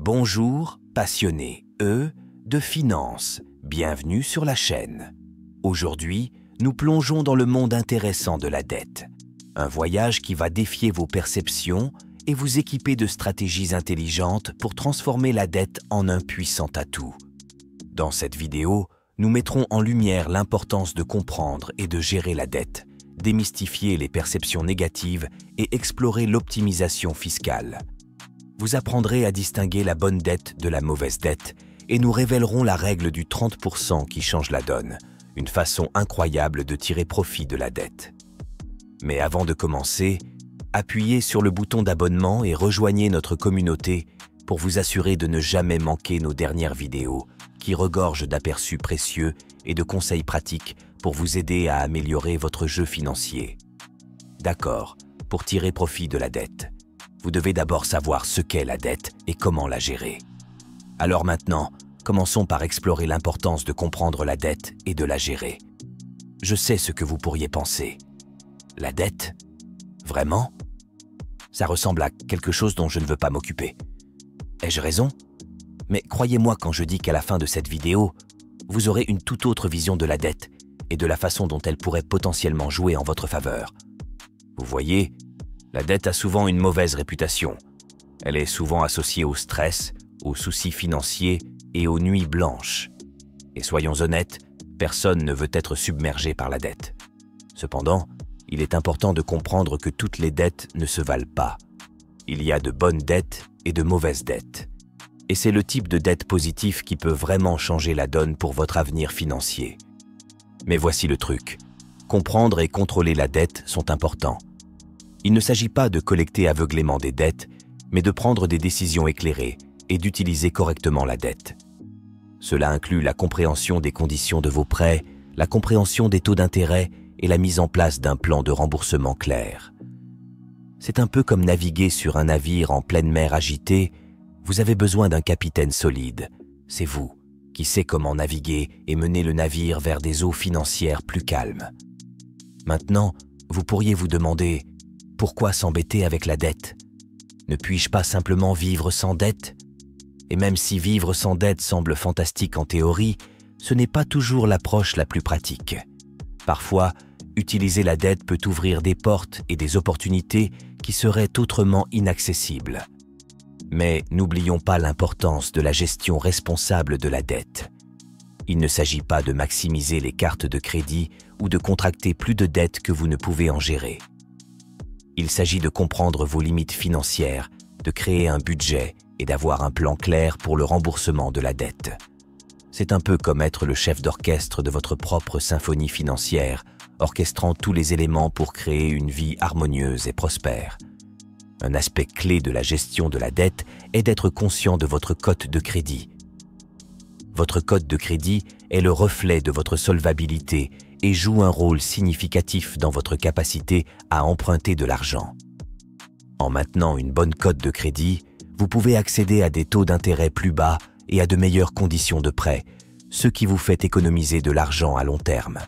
Bonjour, passionnés, de finance. Bienvenue sur la chaîne. Aujourd'hui, nous plongeons dans le monde intéressant de la dette. Un voyage qui va défier vos perceptions et vous équiper de stratégies intelligentes pour transformer la dette en un puissant atout. Dans cette vidéo, nous mettrons en lumière l'importance de comprendre et de gérer la dette, démystifier les perceptions négatives et explorer l'optimisation fiscale. Vous apprendrez à distinguer la bonne dette de la mauvaise dette et nous révélerons la règle du 30% qui change la donne, une façon incroyable de tirer profit de la dette. Mais avant de commencer, appuyez sur le bouton d'abonnement et rejoignez notre communauté pour vous assurer de ne jamais manquer nos dernières vidéos qui regorgent d'aperçus précieux et de conseils pratiques pour vous aider à améliorer votre jeu financier. D'accord, pour tirer profit de la dette, vous devez d'abord savoir ce qu'est la dette et comment la gérer. Alors maintenant, commençons par explorer l'importance de comprendre la dette et de la gérer. Je sais ce que vous pourriez penser. La dette? Vraiment? Ça ressemble à quelque chose dont je ne veux pas m'occuper. Ai-je raison? Mais croyez-moi quand je dis qu'à la fin de cette vidéo, vous aurez une toute autre vision de la dette et de la façon dont elle pourrait potentiellement jouer en votre faveur. Vous voyez, la dette a souvent une mauvaise réputation. Elle est souvent associée au stress, aux soucis financiers et aux nuits blanches. Et soyons honnêtes, personne ne veut être submergé par la dette. Cependant, il est important de comprendre que toutes les dettes ne se valent pas. Il y a de bonnes dettes et de mauvaises dettes. Et c'est le type de dette positive qui peut vraiment changer la donne pour votre avenir financier. Mais voici le truc. Comprendre et contrôler la dette sont importants. Il ne s'agit pas de collecter aveuglément des dettes, mais de prendre des décisions éclairées et d'utiliser correctement la dette. Cela inclut la compréhension des conditions de vos prêts, la compréhension des taux d'intérêt et la mise en place d'un plan de remboursement clair. C'est un peu comme naviguer sur un navire en pleine mer agitée. Vous avez besoin d'un capitaine solide. C'est vous qui sait comment naviguer et mener le navire vers des eaux financières plus calmes. Maintenant, vous pourriez vous demander « Pourquoi s'embêter avec la dette? Ne puis-je pas simplement vivre sans dette ?» Et même si vivre sans dette semble fantastique en théorie, ce n'est pas toujours l'approche la plus pratique. Parfois, utiliser la dette peut ouvrir des portes et des opportunités qui seraient autrement inaccessibles. Mais n'oublions pas l'importance de la gestion responsable de la dette. Il ne s'agit pas de maximiser les cartes de crédit ou de contracter plus de dettes que vous ne pouvez en gérer. Il s'agit de comprendre vos limites financières, de créer un budget et d'avoir un plan clair pour le remboursement de la dette. C'est un peu comme être le chef d'orchestre de votre propre symphonie financière, orchestrant tous les éléments pour créer une vie harmonieuse et prospère. Un aspect clé de la gestion de la dette est d'être conscient de votre cote de crédit. Votre cote de crédit est le reflet de votre solvabilité et joue un rôle significatif dans votre capacité à emprunter de l'argent. En maintenant une bonne cote de crédit, vous pouvez accéder à des taux d'intérêt plus bas et à de meilleures conditions de prêt, ce qui vous fait économiser de l'argent à long terme.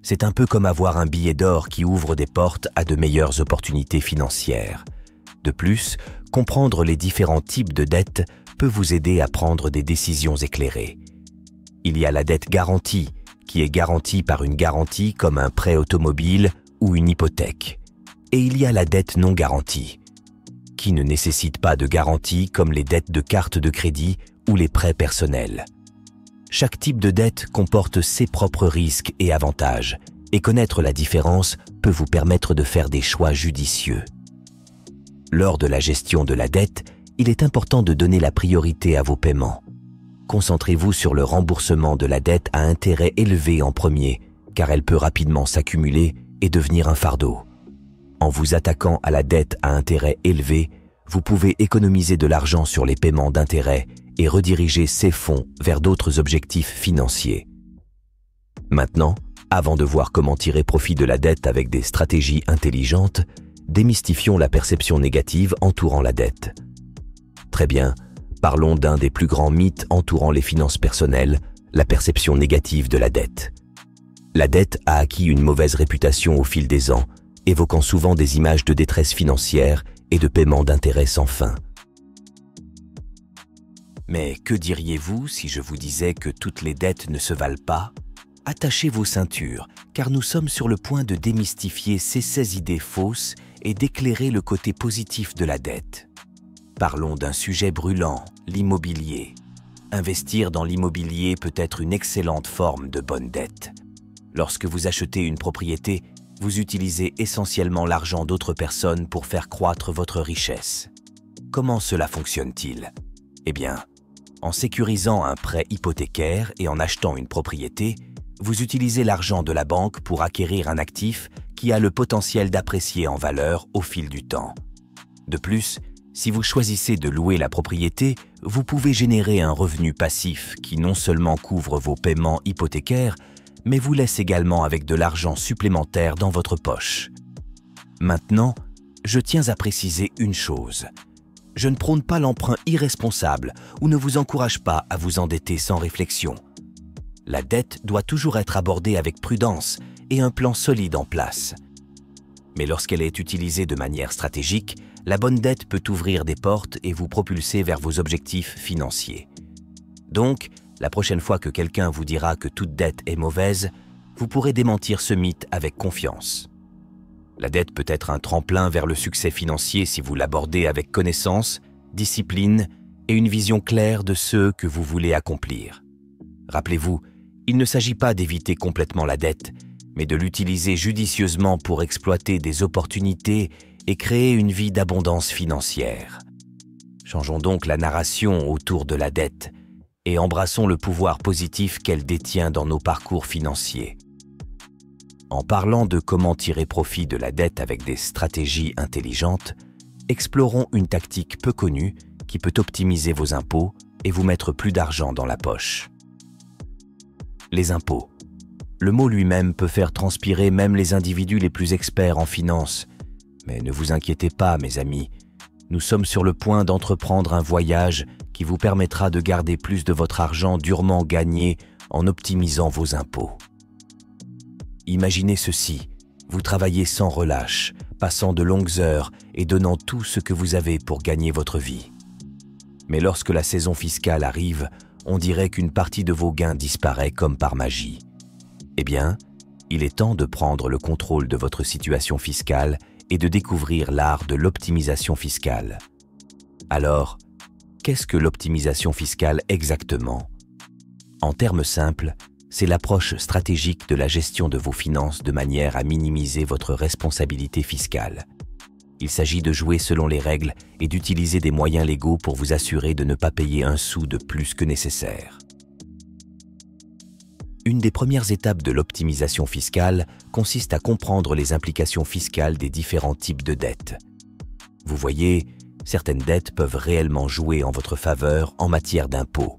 C'est un peu comme avoir un billet d'or qui ouvre des portes à de meilleures opportunités financières. De plus, comprendre les différents types de dettes peut vous aider à prendre des décisions éclairées. Il y a la dette garantie, qui est garantie par une garantie comme un prêt automobile ou une hypothèque. Et il y a la dette non garantie, qui ne nécessite pas de garantie comme les dettes de carte de crédit ou les prêts personnels. Chaque type de dette comporte ses propres risques et avantages, et connaître la différence peut vous permettre de faire des choix judicieux. Lors de la gestion de la dette, il est important de donner la priorité à vos paiements. Concentrez-vous sur le remboursement de la dette à intérêt élevé en premier, car elle peut rapidement s'accumuler et devenir un fardeau. En vous attaquant à la dette à intérêt élevé, vous pouvez économiser de l'argent sur les paiements d'intérêt et rediriger ces fonds vers d'autres objectifs financiers. Maintenant, avant de voir comment tirer profit de la dette avec des stratégies intelligentes, démystifions la perception négative entourant la dette. Très bien, parlons d'un des plus grands mythes entourant les finances personnelles, la perception négative de la dette. La dette a acquis une mauvaise réputation au fil des ans, évoquant souvent des images de détresse financière et de paiement d'intérêts sans fin. Mais que diriez-vous si je vous disais que toutes les dettes ne se valent pas? Attachez vos ceintures, car nous sommes sur le point de démystifier ces idées fausses et d'éclairer le côté positif de la dette. Parlons d'un sujet brûlant, l'immobilier. Investir dans l'immobilier peut être une excellente forme de bonne dette. Lorsque vous achetez une propriété, vous utilisez essentiellement l'argent d'autres personnes pour faire croître votre richesse. Comment cela fonctionne-t-il? Eh bien, en sécurisant un prêt hypothécaire et en achetant une propriété, vous utilisez l'argent de la banque pour acquérir un actif qui a le potentiel d'apprécier en valeur au fil du temps. De plus, si vous choisissez de louer la propriété, vous pouvez générer un revenu passif qui non seulement couvre vos paiements hypothécaires, mais vous laisse également avec de l'argent supplémentaire dans votre poche. Maintenant, je tiens à préciser une chose. Je ne prône pas l'emprunt irresponsable ou ne vous encourage pas à vous endetter sans réflexion. La dette doit toujours être abordée avec prudence et un plan solide en place. Mais lorsqu'elle est utilisée de manière stratégique, la bonne dette peut ouvrir des portes et vous propulser vers vos objectifs financiers. Donc, la prochaine fois que quelqu'un vous dira que toute dette est mauvaise, vous pourrez démentir ce mythe avec confiance. La dette peut être un tremplin vers le succès financier si vous l'abordez avec connaissance, discipline et une vision claire de ce que vous voulez accomplir. Rappelez-vous, il ne s'agit pas d'éviter complètement la dette, mais de l'utiliser judicieusement pour exploiter des opportunités et créer une vie d'abondance financière. Changeons donc la narration autour de la dette et embrassons le pouvoir positif qu'elle détient dans nos parcours financiers. En parlant de comment tirer profit de la dette avec des stratégies intelligentes, explorons une tactique peu connue qui peut optimiser vos impôts et vous mettre plus d'argent dans la poche. Les impôts. Le mot lui-même peut faire transpirer même les individus les plus experts en finance. Mais ne vous inquiétez pas, mes amis, nous sommes sur le point d'entreprendre un voyage qui vous permettra de garder plus de votre argent durement gagné en optimisant vos impôts. Imaginez ceci, vous travaillez sans relâche, passant de longues heures et donnant tout ce que vous avez pour gagner votre vie. Mais lorsque la saison fiscale arrive, on dirait qu'une partie de vos gains disparaît comme par magie. Eh bien, il est temps de prendre le contrôle de votre situation fiscale et de découvrir l'art de l'optimisation fiscale. Alors, qu'est-ce que l'optimisation fiscale exactement? En termes simples, c'est l'approche stratégique de la gestion de vos finances de manière à minimiser votre responsabilité fiscale. Il s'agit de jouer selon les règles et d'utiliser des moyens légaux pour vous assurer de ne pas payer un sou de plus que nécessaire. Une des premières étapes de l'optimisation fiscale consiste à comprendre les implications fiscales des différents types de dettes. Vous voyez, certaines dettes peuvent réellement jouer en votre faveur en matière d'impôts.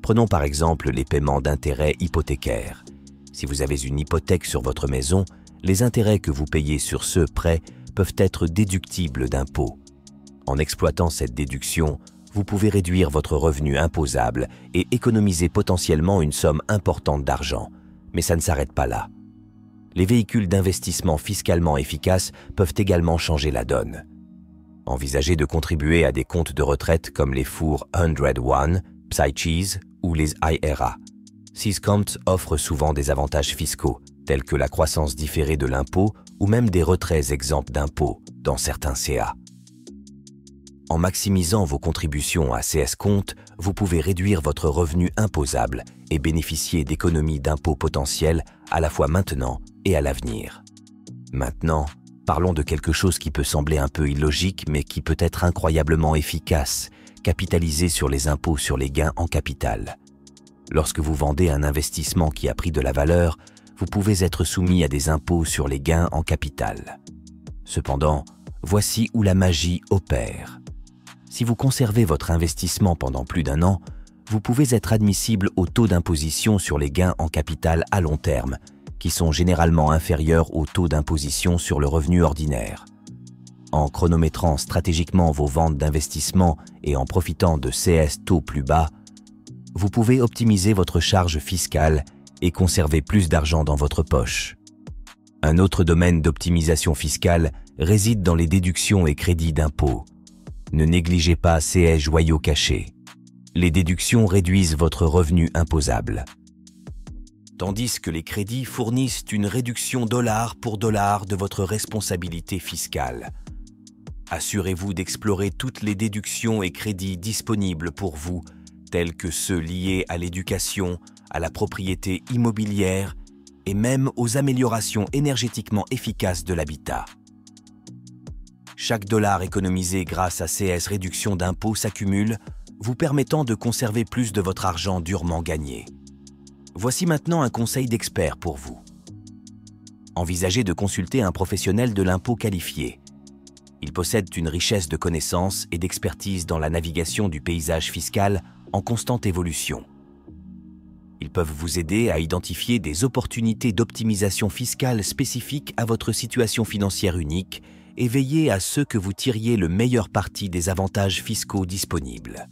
Prenons par exemple les paiements d'intérêts hypothécaires. Si vous avez une hypothèque sur votre maison, les intérêts que vous payez sur ce prêt peuvent être déductibles d'impôts. En exploitant cette déduction, vous pouvez réduire votre revenu imposable et économiser potentiellement une somme importante d'argent. Mais ça ne s'arrête pas là. Les véhicules d'investissement fiscalement efficaces peuvent également changer la donne. Envisagez de contribuer à des comptes de retraite comme les fours 101, PsyCheese ou les IRA. Ces comptes offrent souvent des avantages fiscaux, tels que la croissance différée de l'impôt ou même des retraits exempts d'impôts dans certains CA. En maximisant vos contributions à ces comptes, vous pouvez réduire votre revenu imposable et bénéficier d'économies d'impôts potentielles à la fois maintenant et à l'avenir. Maintenant, parlons de quelque chose qui peut sembler un peu illogique mais qui peut être incroyablement efficace, capitaliser sur les impôts sur les gains en capital. Lorsque vous vendez un investissement qui a pris de la valeur, vous pouvez être soumis à des impôts sur les gains en capital. Cependant, voici où la magie opère. Si vous conservez votre investissement pendant plus d'1 an, vous pouvez être admissible au taux d'imposition sur les gains en capital à long terme, qui sont généralement inférieurs au taux d'imposition sur le revenu ordinaire. En chronométrant stratégiquement vos ventes d'investissement et en profitant de CS taux plus bas, vous pouvez optimiser votre charge fiscale et conserver plus d'argent dans votre poche. Un autre domaine d'optimisation fiscale réside dans les déductions et crédits d'impôt. Ne négligez pas ces joyaux cachés. Les déductions réduisent votre revenu imposable, tandis que les crédits fournissent une réduction dollar pour dollar de votre responsabilité fiscale. Assurez-vous d'explorer toutes les déductions et crédits disponibles pour vous, tels que ceux liés à l'éducation, à la propriété immobilière et même aux améliorations énergétiquement efficaces de l'habitat. Chaque dollar économisé grâce à ces réductions d'impôts s'accumule, vous permettant de conserver plus de votre argent durement gagné. Voici maintenant un conseil d'expert pour vous. Envisagez de consulter un professionnel de l'impôt qualifié. Il possède une richesse de connaissances et d'expertise dans la navigation du paysage fiscal en constante évolution. Ils peuvent vous aider à identifier des opportunités d'optimisation fiscale spécifiques à votre situation financière unique et veiller à ce que vous tiriez le meilleur parti des avantages fiscaux disponibles.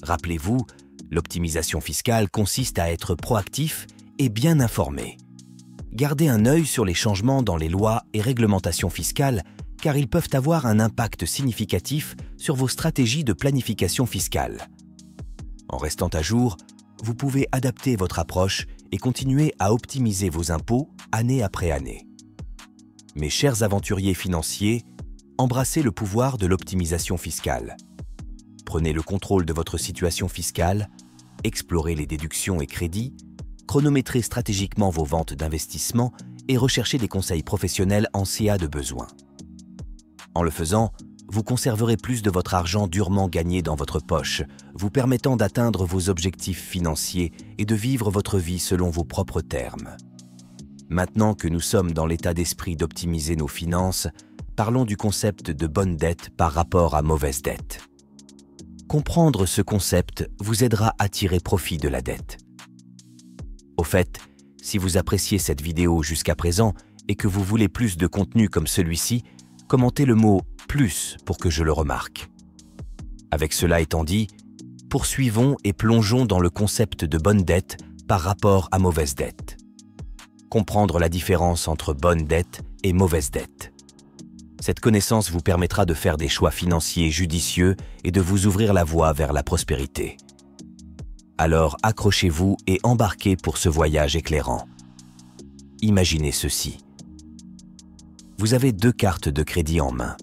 Rappelez-vous, l'optimisation fiscale consiste à être proactif et bien informé. Gardez un œil sur les changements dans les lois et réglementations fiscales car ils peuvent avoir un impact significatif sur vos stratégies de planification fiscale. En restant à jour, vous pouvez adapter votre approche et continuer à optimiser vos impôts année après année. Mes chers aventuriers financiers, embrassez le pouvoir de l'optimisation fiscale. Prenez le contrôle de votre situation fiscale, explorez les déductions et crédits, chronométrez stratégiquement vos ventes d'investissement et recherchez des conseils professionnels en cas de besoin. En le faisant, vous conserverez plus de votre argent durement gagné dans votre poche, vous permettant d'atteindre vos objectifs financiers et de vivre votre vie selon vos propres termes. Maintenant que nous sommes dans l'état d'esprit d'optimiser nos finances, parlons du concept de bonne dette par rapport à mauvaise dette. Comprendre ce concept vous aidera à tirer profit de la dette. Au fait, si vous appréciez cette vidéo jusqu'à présent et que vous voulez plus de contenu comme celui-ci, commentez le mot « plus » pour que je le remarque. Avec cela étant dit, poursuivons et plongeons dans le concept de bonne dette par rapport à mauvaise dette. Comprendre la différence entre bonne dette et mauvaise dette. Cette connaissance vous permettra de faire des choix financiers judicieux et de vous ouvrir la voie vers la prospérité. Alors accrochez-vous et embarquez pour ce voyage éclairant. Imaginez ceci. Vous avez 2 cartes de crédit en main.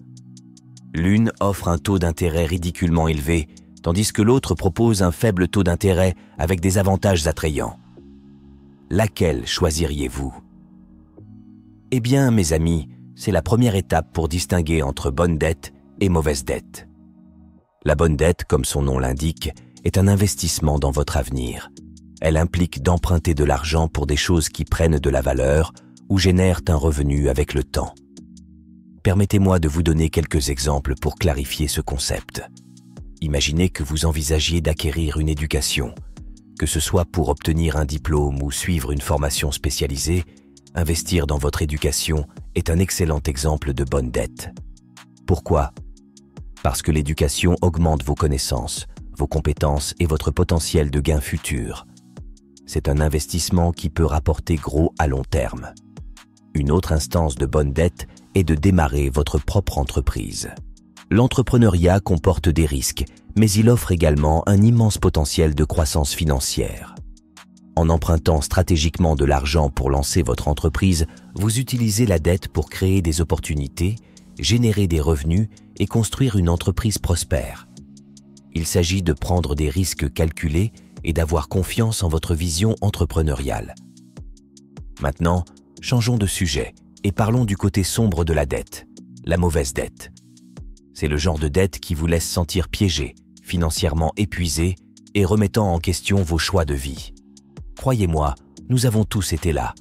L'une offre un taux d'intérêt ridiculement élevé, tandis que l'autre propose un faible taux d'intérêt avec des avantages attrayants. Laquelle choisiriez-vous? Eh bien, mes amis, c'est la première étape pour distinguer entre bonne dette et mauvaise dette. La bonne dette, comme son nom l'indique, est un investissement dans votre avenir. Elle implique d'emprunter de l'argent pour des choses qui prennent de la valeur ou génèrent un revenu avec le temps. Permettez-moi de vous donner quelques exemples pour clarifier ce concept. Imaginez que vous envisagiez d'acquérir une éducation. Que ce soit pour obtenir un diplôme ou suivre une formation spécialisée, investir dans votre éducation est un excellent exemple de bonne dette. Pourquoi? Parce que l'éducation augmente vos connaissances, vos compétences et votre potentiel de gain futur. C'est un investissement qui peut rapporter gros à long terme. Une autre instance de bonne dette est de démarrer votre propre entreprise. L'entrepreneuriat comporte des risques, mais il offre également un immense potentiel de croissance financière. En empruntant stratégiquement de l'argent pour lancer votre entreprise, vous utilisez la dette pour créer des opportunités, générer des revenus et construire une entreprise prospère. Il s'agit de prendre des risques calculés et d'avoir confiance en votre vision entrepreneuriale. Maintenant, changeons de sujet et parlons du côté sombre de la dette, la mauvaise dette. C'est le genre de dette qui vous laisse sentir piégé, financièrement épuisé et remettant en question vos choix de vie. Croyez-moi, nous avons tous été là.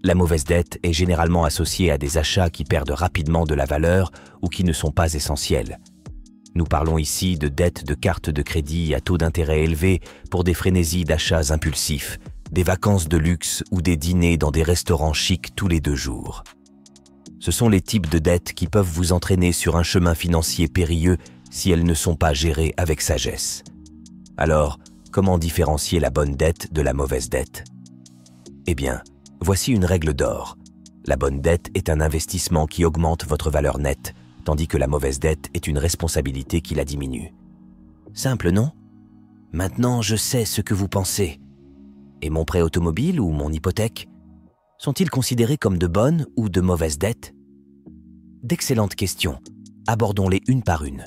La mauvaise dette est généralement associée à des achats qui perdent rapidement de la valeur ou qui ne sont pas essentiels. Nous parlons ici de dettes de cartes de crédit à taux d'intérêt élevé pour des frénésies d'achats impulsifs, des vacances de luxe ou des dîners dans des restaurants chics tous les 2 jours. Ce sont les types de dettes qui peuvent vous entraîner sur un chemin financier périlleux si elles ne sont pas gérées avec sagesse. Alors, comment différencier la bonne dette de la mauvaise dette? Eh bien, voici une règle d'or. La bonne dette est un investissement qui augmente votre valeur nette, tandis que la mauvaise dette est une responsabilité qui la diminue. Simple, non? Maintenant, je sais ce que vous pensez. Et mon prêt automobile ou mon hypothèque, sont-ils considérés comme de bonnes ou de mauvaises dettes? D'excellentes questions. Abordons-les une par une.